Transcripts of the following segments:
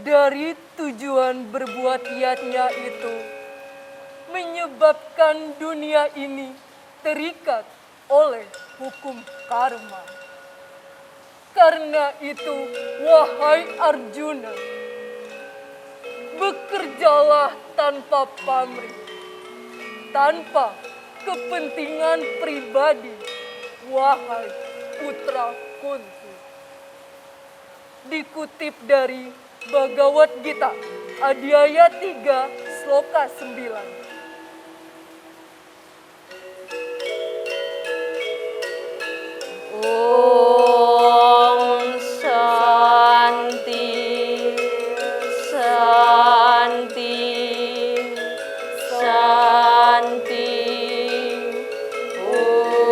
Dari tujuan berbuat niatnya itu menyebabkan dunia ini terikat oleh hukum karma. Karena itu, wahai Arjuna, bekerjalah tanpa pamrih, tanpa kepentingan pribadi, wahai putra Kunti. Dikutip dari Bhagavad Gita, Adhyaya 3, Sloka 9. Om Shanti, Shanti, Shanti. Om.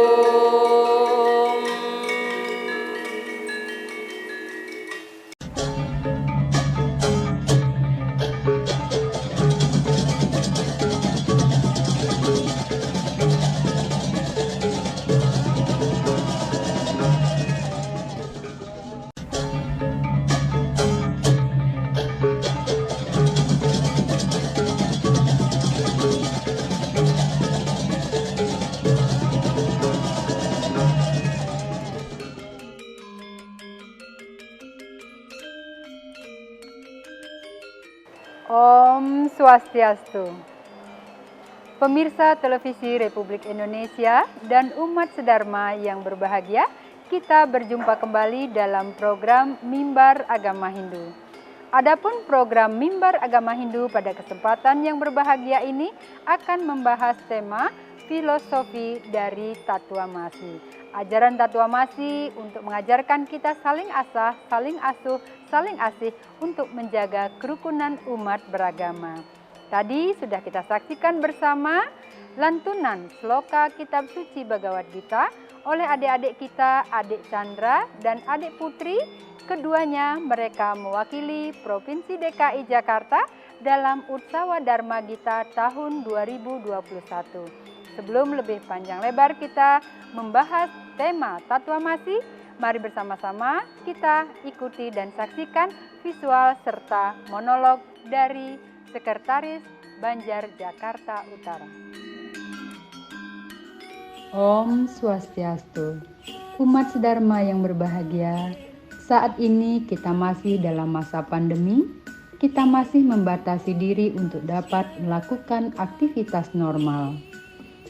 Om Swastiastu. Pemirsa Televisi Republik Indonesia dan umat sedharma yang berbahagia, kita berjumpa kembali dalam program Mimbar Agama Hindu. Adapun program Mimbar Agama Hindu pada kesempatan yang berbahagia ini akan membahas tema filosofi dari Tattwamasi. Ajaran Tattwamasi untuk mengajarkan kita saling asah, saling asuh, saling asih untuk menjaga kerukunan umat beragama. Tadi sudah kita saksikan bersama lantunan sloka kitab suci Bhagavad Gita oleh adik-adik kita, adik Chandra dan adik Putri. Keduanya mereka mewakili Provinsi DKI Jakarta dalam Utsawa Dharma Gita tahun 2021. Sebelum lebih panjang lebar kita membahas tema Tattwamasi, mari bersama-sama kita ikuti dan saksikan visual serta monolog dari Sekretaris Banjar Jakarta Utara. Om Swastiastu. Umat sedharma yang berbahagia, saat ini kita masih dalam masa pandemi, kita masih membatasi diri untuk dapat melakukan aktivitas normal.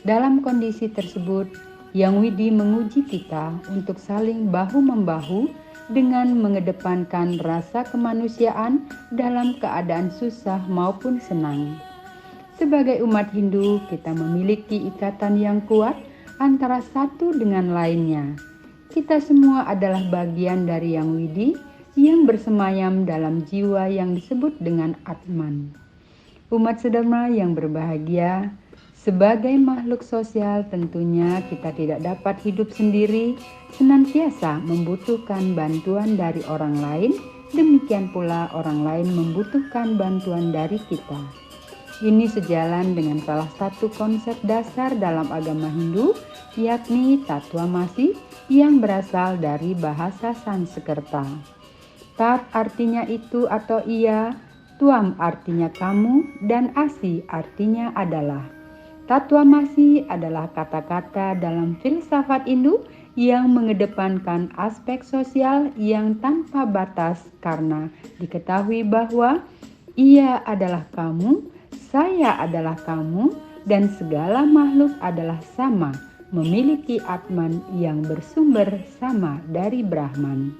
Dalam kondisi tersebut, Yang Widi menguji kita untuk saling bahu-membahu dengan mengedepankan rasa kemanusiaan dalam keadaan susah maupun senang. Sebagai umat Hindu, kita memiliki ikatan yang kuat antara satu dengan lainnya. Kita semua adalah bagian dari Yang Widi yang bersemayam dalam jiwa yang disebut dengan Atman. Umat sedharma yang berbahagia, sebagai makhluk sosial tentunya kita tidak dapat hidup sendiri, senantiasa membutuhkan bantuan dari orang lain, demikian pula orang lain membutuhkan bantuan dari kita. Ini sejalan dengan salah satu konsep dasar dalam agama Hindu, yakni Tatwamasi yang berasal dari bahasa Sanskerta. Tat artinya itu atau ia, Tuam artinya kamu, dan Asi artinya adalah. Tatwamasi adalah kata-kata dalam filsafat Hindu yang mengedepankan aspek sosial yang tanpa batas karena diketahui bahwa ia adalah kamu, saya adalah kamu, dan segala makhluk adalah sama, memiliki Atman yang bersumber sama dari Brahman.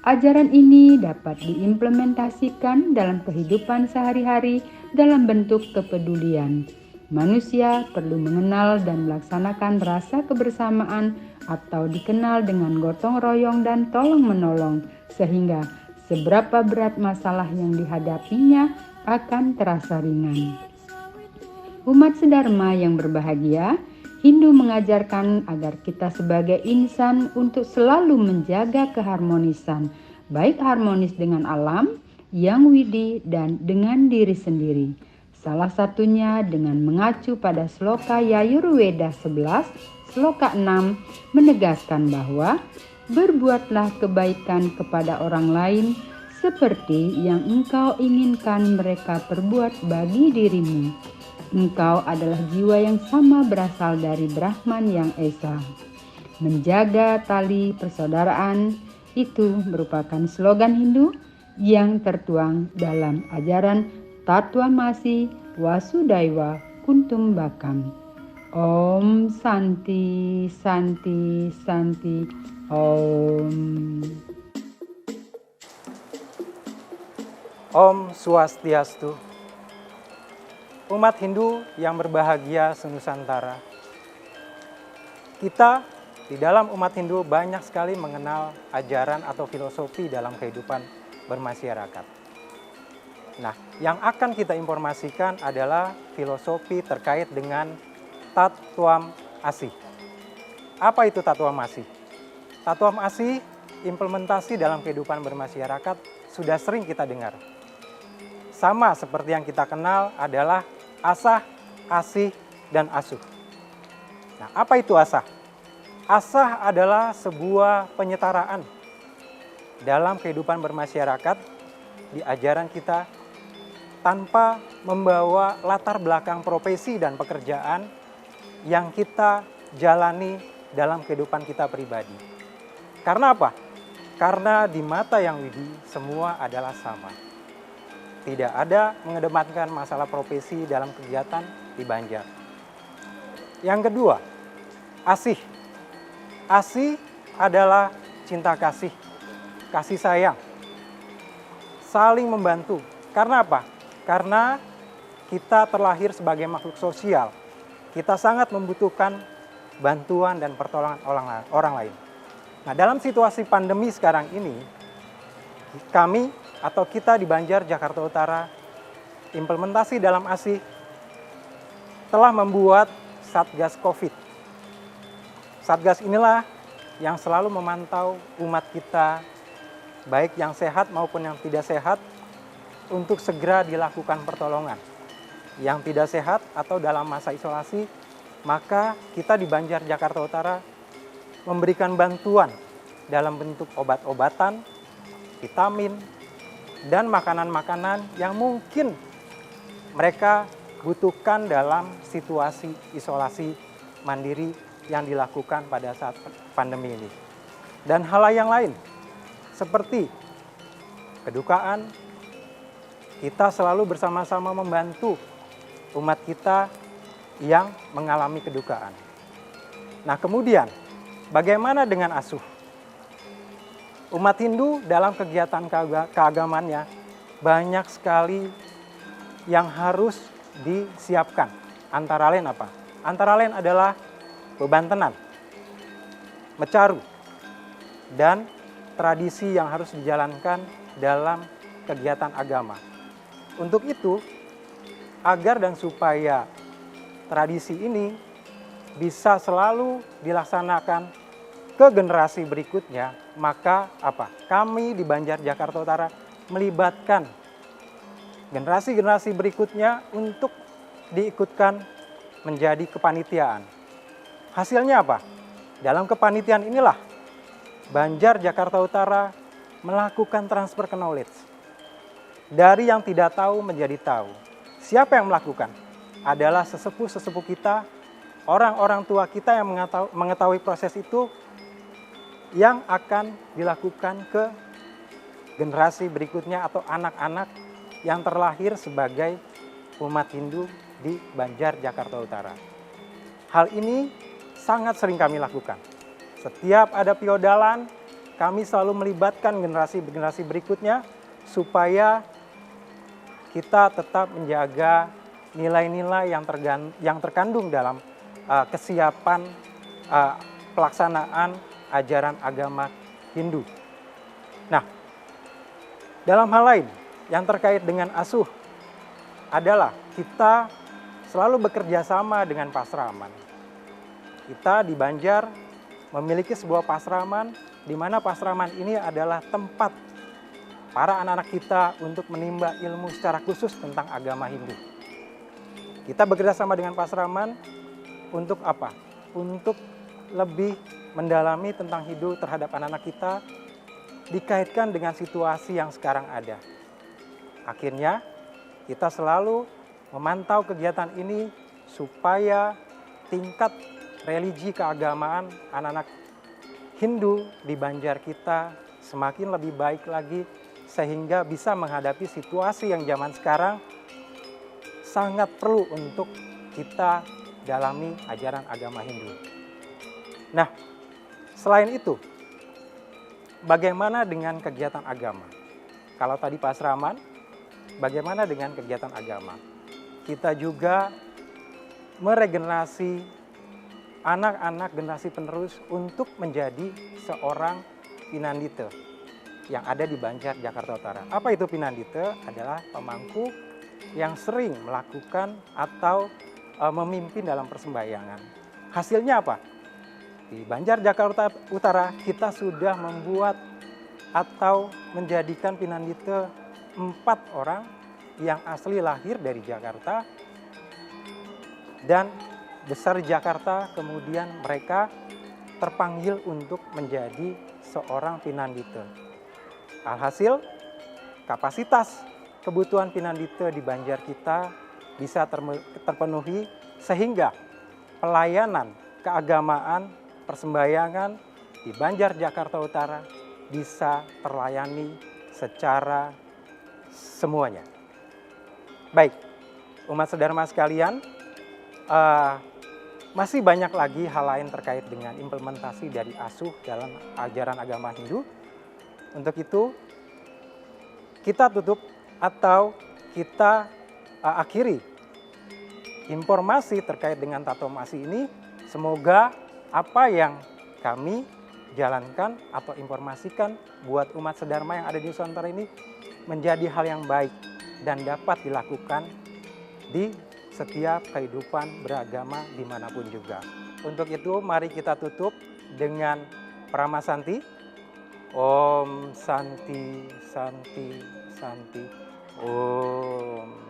Ajaran ini dapat diimplementasikan dalam kehidupan sehari-hari dalam bentuk kepedulian. Manusia perlu mengenal dan melaksanakan rasa kebersamaan atau dikenal dengan gotong royong dan tolong-menolong, sehingga seberapa berat masalah yang dihadapinya akan terasa ringan. Umat sedharma yang berbahagia, Hindu mengajarkan agar kita sebagai insan untuk selalu menjaga keharmonisan, baik harmonis dengan alam, Yang Widi, dan dengan diri sendiri. Salah satunya dengan mengacu pada Sloka Yajurveda 11, Sloka 6, menegaskan bahwa berbuatlah kebaikan kepada orang lain seperti yang engkau inginkan mereka perbuat bagi dirimu. Engkau adalah jiwa yang sama berasal dari Brahman yang Esa. Menjaga tali persaudaraan itu merupakan slogan Hindu yang tertuang dalam ajaran Tatwamasi Wasudhaiva Kutumbakam. Om Santi Santi Santi Om. Om Swastiastu. Umat Hindu yang berbahagia senusantara. Kita di dalam umat Hindu banyak sekali mengenal ajaran atau filosofi dalam kehidupan bermasyarakat. Nah, yang akan kita informasikan adalah filosofi terkait dengan Tatwamasi. Apa itu Tatwamasi? Tatwamasi implementasi dalam kehidupan bermasyarakat sudah sering kita dengar. Sama seperti yang kita kenal adalah asah, asih, dan asuh. Nah, apa itu asah? Asah adalah sebuah penyetaraan dalam kehidupan bermasyarakat di ajaran kita tanpa membawa latar belakang profesi dan pekerjaan yang kita jalani dalam kehidupan kita pribadi. Karena apa? Karena di mata Yang Widi semua adalah sama. Tidak ada mengedepankan masalah profesi dalam kegiatan di Banjar. Yang kedua, asih. Asih adalah cinta kasih, kasih sayang, saling membantu. Karena apa? Karena kita terlahir sebagai makhluk sosial. Kita sangat membutuhkan bantuan dan pertolongan orang lain. Nah, dalam situasi pandemi sekarang ini, kami atau kita di Banjar, Jakarta Utara, implementasi dalam ASI telah membuat Satgas COVID. Satgas inilah yang selalu memantau umat kita, baik yang sehat maupun yang tidak sehat, untuk segera dilakukan pertolongan. Yang tidak sehat atau dalam masa isolasi, maka kita di Banjar, Jakarta Utara memberikan bantuan dalam bentuk obat-obatan, vitamin, dan makanan-makanan yang mungkin mereka butuhkan dalam situasi isolasi mandiri yang dilakukan pada saat pandemi ini. Dan hal yang lain, seperti kedukaan, kita selalu bersama-sama membantu umat kita yang mengalami kedukaan. Nah, kemudian bagaimana dengan asuh? Umat Hindu dalam kegiatan keagamaannya banyak sekali yang harus disiapkan. Antara lain apa? Antara lain adalah bebantenan, mecaru, dan tradisi yang harus dijalankan dalam kegiatan agama. Untuk itu, agar dan supaya tradisi ini bisa selalu dilaksanakan ke generasi berikutnya, maka apa? Kami di Banjar Jakarta Utara melibatkan generasi-generasi berikutnya untuk diikutkan menjadi kepanitiaan. Hasilnya apa? Dalam kepanitiaan inilah Banjar Jakarta Utara melakukan transfer knowledge. Dari yang tidak tahu menjadi tahu. Siapa yang melakukan? Adalah sesepuh-sesepuh kita, orang-orang tua kita yang mengetahui proses itu, yang akan dilakukan ke generasi berikutnya atau anak-anak yang terlahir sebagai umat Hindu di Banjar Jakarta Utara. Hal ini sangat sering kami lakukan. Setiap ada piodalan, kami selalu melibatkan generasi-generasi berikutnya supaya kita tetap menjaga nilai-nilai yang terkandung dalam kesiapan pelaksanaan ajaran agama Hindu. Nah, dalam hal lain yang terkait dengan asuh adalah kita selalu bekerja sama dengan pasraman. Kita di Banjar memiliki sebuah pasraman di mana pasraman ini adalah tempat para anak-anak kita untuk menimba ilmu secara khusus tentang agama Hindu. Kita bekerja sama dengan pasraman untuk apa? Untuk lebih mendalami tentang Hindu terhadap anak-anak kita, dikaitkan dengan situasi yang sekarang ada. Akhirnya, kita selalu memantau kegiatan ini supaya tingkat religi keagamaan anak-anak Hindu di Banjar kita semakin lebih baik lagi, sehingga bisa menghadapi situasi yang zaman sekarang sangat perlu untuk kita dalami ajaran agama Hindu. Nah, selain itu, bagaimana dengan kegiatan agama? Kalau tadi pasraman, bagaimana dengan kegiatan agama? Kita juga meregenerasi anak-anak generasi penerus untuk menjadi seorang pinandita yang ada di Banjar Jakarta Utara. Apa itu pinandita? Adalah pemangku yang sering melakukan atau memimpin dalam persembahyangan. Hasilnya apa? Di Banjar Jakarta Utara kita sudah membuat atau menjadikan pinandita 4 orang yang asli lahir dari Jakarta dan besar di Jakarta, kemudian mereka terpanggil untuk menjadi seorang pinandita. Alhasil, kapasitas kebutuhan pinandita di Banjar kita bisa terpenuhi sehingga pelayanan keagamaan persembahyangan di Banjar Jakarta Utara bisa terlayani secara semuanya. Baik, umat sedharma sekalian, masih banyak lagi hal lain terkait dengan implementasi dari asuh dalam ajaran agama Hindu. Untuk itu, kita tutup atau kita akhiri informasi terkait dengan tatomasi ini. Semoga apa yang kami jalankan atau informasikan buat umat sedharma yang ada di Nusantara ini menjadi hal yang baik dan dapat dilakukan di setiap kehidupan beragama dimanapun juga. Untuk itu mari kita tutup dengan Parama Santi. Om Santi Santi Santi Om.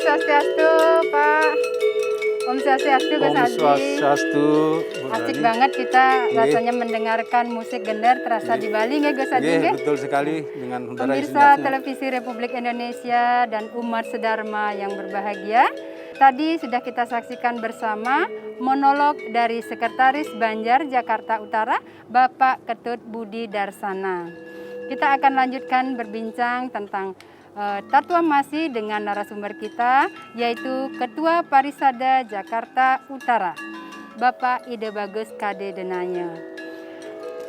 Swastiastu, Pak. Om Swastiastu, Gus Om Haji. Swastiastu, Bu Asik Rani. banget kita Nggih. rasanya mendengarkan musik gender terasa di Bali nggih Gus Haji Nggih, nggih? betul sekali dengan udara yang Pemirsa senyapnya. Televisi Republik Indonesia dan umat sedharma yang berbahagia, tadi sudah kita saksikan bersama monolog dari Sekretaris Banjar Jakarta Utara, Bapak Ketut Budi Darsana. Kita akan lanjutkan berbincang tentang Tatwa Masi dengan narasumber kita, yaitu Ketua Parisada Jakarta Utara, Bapak Ide Bagus KD Denaya.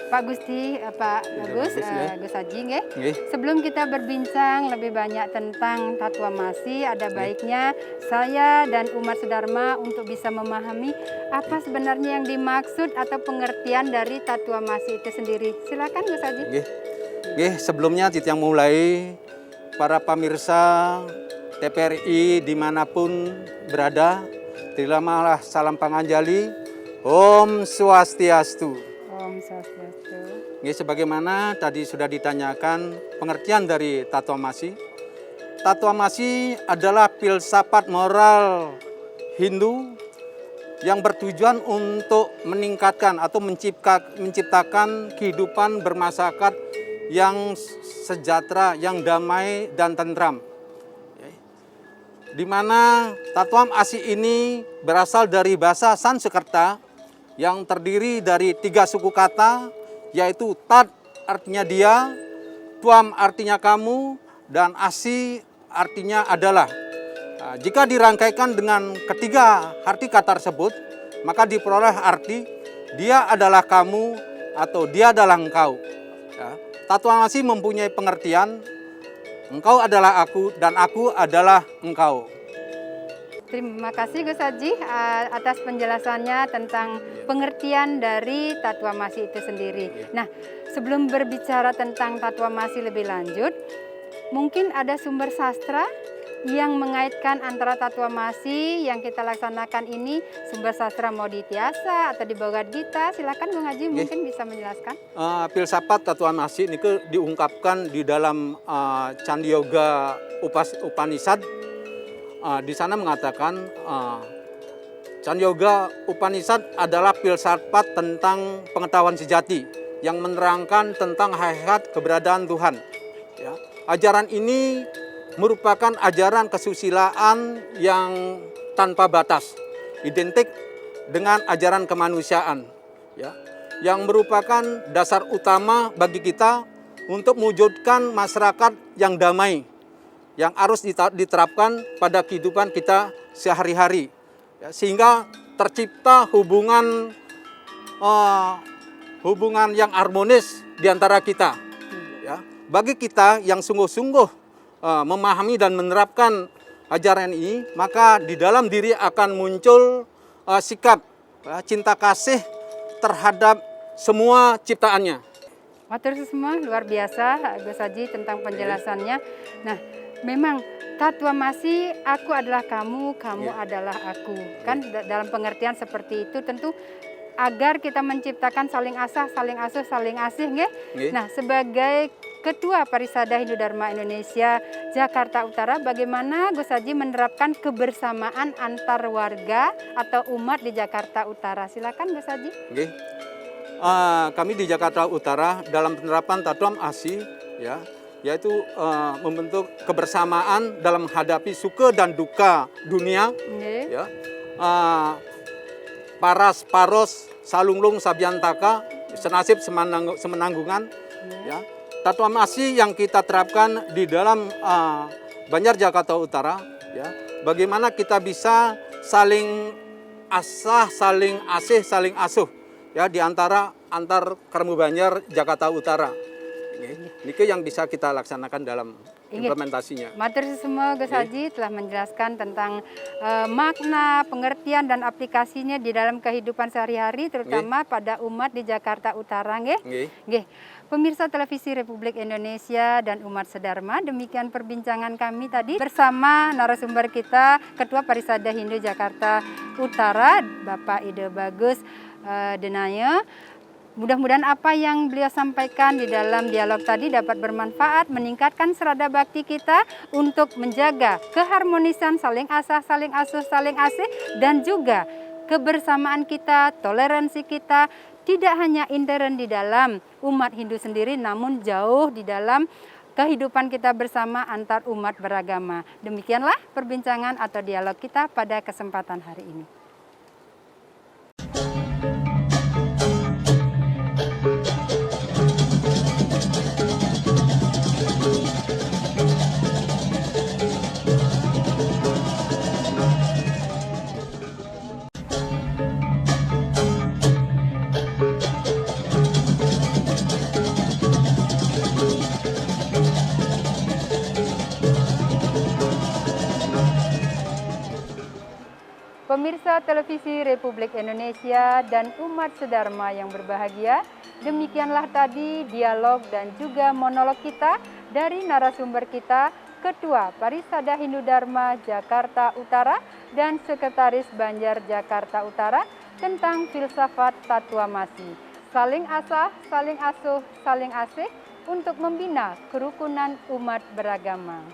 Pak Gusti, Pak Bagus, Bagus, ya. Gus Haji, nggih. Nggih. Sebelum kita berbincang lebih banyak tentang Tatwa Masi, ada baiknya saya dan umat sedharma untuk bisa memahami apa sebenarnya yang dimaksud atau pengertian dari Tatwa Masi itu sendiri. Silakan Gus Haji. Nggih. Nggih, sebelumnya Titiang mulai para pemirsa TPRI dimanapun berada, terimalah salam panganjali, Om Swastiastu. Om Swastiastu. Nggih, sebagaimana tadi sudah ditanyakan pengertian dari Tatwa Masi. Tatwa Masi adalah filsafat moral Hindu yang bertujuan untuk meningkatkan atau menciptakan kehidupan bermasyarakat yang sejahtera, yang damai dan tentram. Di mana Tatwa Masi ini berasal dari bahasa Sanskerta yang terdiri dari 3 suku kata, yaitu Tat artinya dia, Twam artinya kamu, dan Asi artinya adalah. Nah, jika dirangkaikan dengan ketiga arti kata tersebut, maka diperoleh arti dia adalah kamu atau dia adalah engkau. Ya. Tatwa Masi mempunyai pengertian engkau adalah aku dan aku adalah engkau. Terima kasih Gus Haji atas penjelasannya tentang pengertian dari Tatwa Masi itu sendiri. Nah, sebelum berbicara tentang Tatwa Masi lebih lanjut, mungkin ada sumber sastra yang mengaitkan antara Tatwa Masi yang kita laksanakan ini, sumber sastra Moditiasa atau di Bhagavad Gita. Silakan Bung Haji mungkin bisa menjelaskan. Filsafat Tatwa Masi ini diungkapkan di dalam Candi Yoga Upanishad. Di sana mengatakan Candi Yoga Upanishad adalah filsafat tentang pengetahuan sejati yang menerangkan tentang hakikat keberadaan Tuhan. Ya. Ajaran ini merupakan ajaran kesusilaan yang tanpa batas, identik dengan ajaran kemanusiaan, ya, yang merupakan dasar utama bagi kita untuk mewujudkan masyarakat yang damai, yang harus diterapkan pada kehidupan kita sehari-hari, ya, sehingga tercipta hubungan yang harmonis di antara kita. Ya. Bagi kita yang sungguh-sungguh memahami dan menerapkan ajaran ini, maka di dalam diri akan muncul sikap cinta kasih terhadap semua ciptaannya. Matur semua luar biasa Gus Haji tentang penjelasannya. Nah, memang Tatwa Masi, aku adalah kamu, kamu adalah aku. Kan dalam pengertian seperti itu tentu agar kita menciptakan saling asah, saling asuh, saling asih, nggih. Nah, sebagai Ketua Parisada Hindu Dharma Indonesia Jakarta Utara, bagaimana Gus Haji menerapkan kebersamaan antar warga atau umat di Jakarta Utara? Silakan Gus Haji. Okay. Kami di Jakarta Utara dalam penerapan Tatwa Masi, ya, yaitu membentuk kebersamaan dalam menghadapi suka dan duka dunia. Ya. Paras paros salunglung sabiantaka, senasib semenanggungan. Ya. Tatwa Masi yang kita terapkan di dalam Banjar Jakarta Utara, ya, bagaimana kita bisa saling asah, saling asih, saling asuh, ya, di antar Karmu Banjar Jakarta Utara. Ini yang bisa kita laksanakan dalam implementasinya. Matur semua Gus Haji telah menjelaskan tentang makna, pengertian dan aplikasinya di dalam kehidupan sehari-hari, terutama pada umat di Jakarta Utara, nggih. Nggih. Pemirsa Televisi Republik Indonesia dan umat sedharma, demikian perbincangan kami tadi bersama narasumber kita, Ketua Parisada Hindu Jakarta Utara, Bapak Ide Bagus Denaya. Mudah-mudahan apa yang beliau sampaikan di dalam dialog tadi dapat bermanfaat, meningkatkan serada bakti kita untuk menjaga keharmonisan saling asah, saling asuh, saling asih, dan juga kebersamaan kita, toleransi kita, tidak hanya intern di dalam umat Hindu sendiri, namun jauh di dalam kehidupan kita bersama antar umat beragama. Demikianlah perbincangan atau dialog kita pada kesempatan hari ini. Pemirsa Televisi Republik Indonesia dan umat sedharma yang berbahagia, demikianlah tadi dialog dan juga monolog kita dari narasumber kita, Ketua Parisada Hindu Dharma Jakarta Utara dan Sekretaris Banjar Jakarta Utara tentang filsafat Tattwamasi, saling asah, saling asuh, saling asih untuk membina kerukunan umat beragama.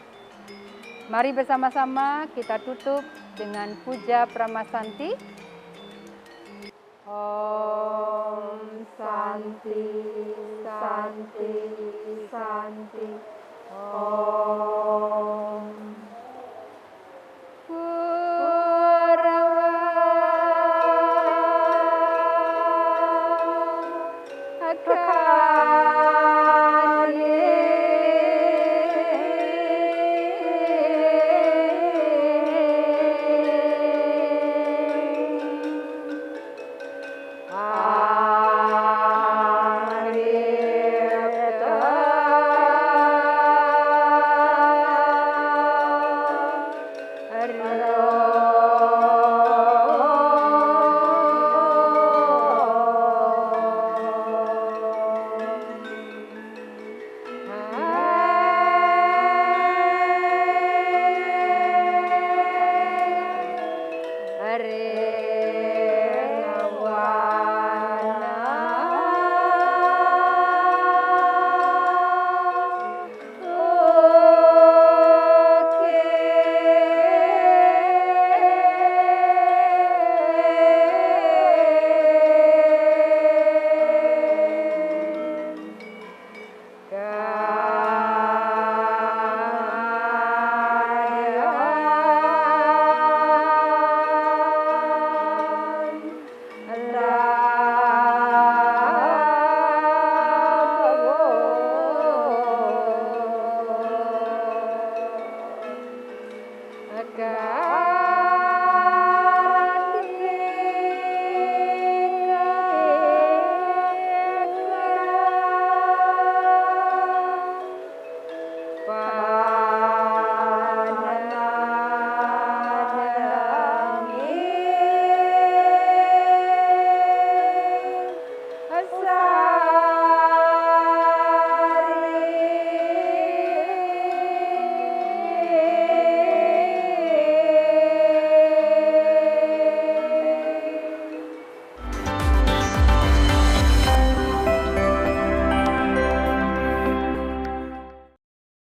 Mari bersama-sama kita tutup dengan puja pramasanti. Om Santi, Santi, Santi. Om Hare